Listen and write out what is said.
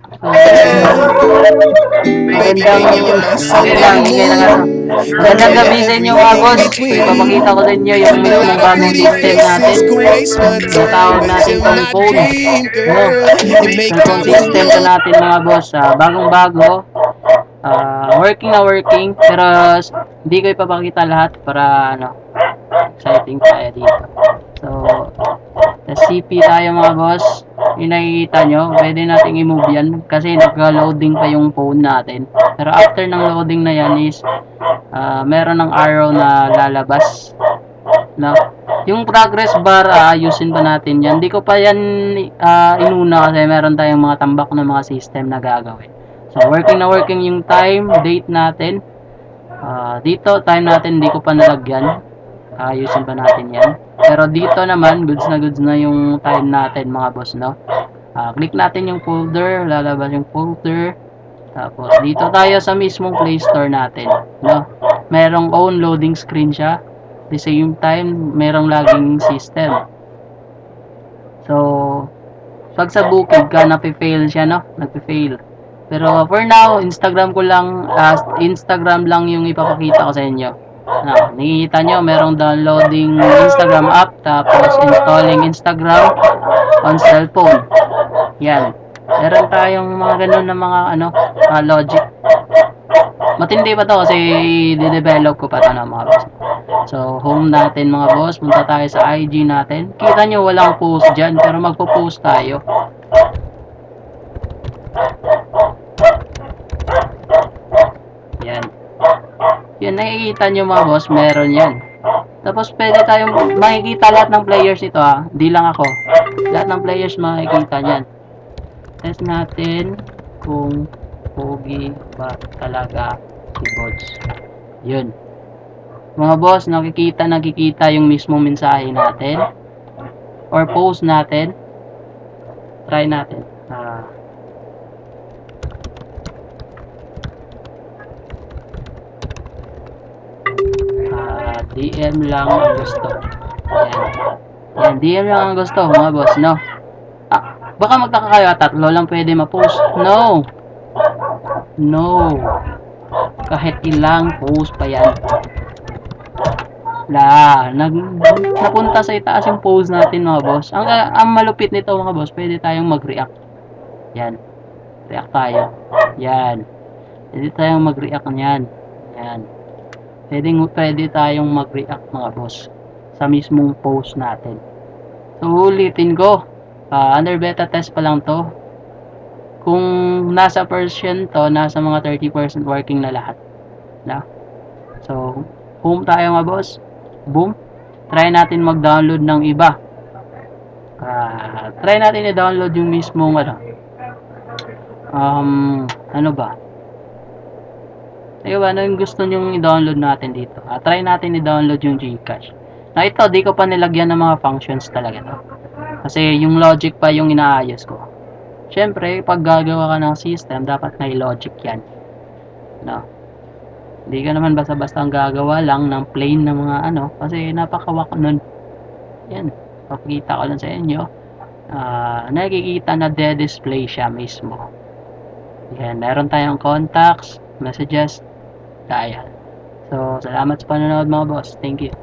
Okay lang, hingay lang ano. Magandang gabi sa inyo mga boss. Ipapakita ko sa inyo yung mismong bagong system natin. Tinatawag natin tong phone. No? Cellphone system to natin mga boss. Bagong bago. Working na working. Pero hindi ko ipapakita lahat para ano, exciting tayo dito. So, sa CP tayo mga boss. Yung nakikita nyo, pwede natin i-move yan kasi nagka-loading pa yung phone natin. Pero after ng loading na yan is meron ng arrow na lalabas. No? Yung progress bar, ayusin pa natin yan. Hindi ko pa yan inuna kasi meron tayong mga tambak na mga system na gagawin. So, working na working yung time, date natin. Dito, time natin, hindi ko pa nalagyan. Ayusin pa natin yan. Pero dito naman, goods na yung time natin mga boss, no? Click natin yung folder, lalabas yung folder. Tapos, dito tayo sa mismong Play Store natin, no? Merong own loading screen siya. At the same time, merong laging system. So, pag sa bukid ka, nape-fail siya, no? Nape-fail. Pero for now, Instagram lang yung ipapakita ko sa inyo. Nakikita nyo, merong downloading Instagram app, tapos installing Instagram on cellphone. Yan. Meron tayong mga ganun na mga logic. Matindi pa to kasi i-develop ko pa to na mga boss. So, home natin mga boss. Punta tayo sa IG natin. Kita nyo walang post dyan, pero magpo-post tayo. Yan. Yan, nakikita nyo mga boss, meron yan. Tapos pwede tayong makikita lahat ng players ito Di lang ako. Lahat ng players makikita niyan. Test natin kung pogi ba talaga si Bods. Yun. Mga boss, nakikita yung mismong mensahe natin or post natin. Try natin. DM lang ang gusto. Yan, DM lang ang gusto mga boss, no? Baka magtaka kayo, tatlo lang pwede ma-post. No. Kahit ilang post pa yan. Napunta sa itaas yung post natin mga boss. Ang malupit nito mga boss, pwede tayong mag-react. Yan. React tayo. Yan. Pwede tayong mag-react niyan. Yan. Pwede tayong mag-react mga boss sa mismong post natin. So, ulitin ko. Under beta test pa lang to. Kung nasa version to, nasa mga 30% working na lahat. So, home tayo mga boss. Boom. Try natin mag-download ng iba. Try natin i-download yung mismong ano ba? Ano yung gusto nyong i-download natin dito? Try natin i-download yung Gcash. Ito, di ko pa nilagyan ng mga functions talaga to. Kasi yung logic pa yung inaayos ko. Siyempre, pag gagawa ka ng system, dapat may logic yan. Hindi ka naman basta-basta ang gagawa lang ng plain na mga kasi napakawak nun. Yan, papakita ko lang sa inyo. Nakikita na de-display siya mismo. Yan, meron tayong contacts, messages, dial. So, salamat sa panonood mga boss. Thank you.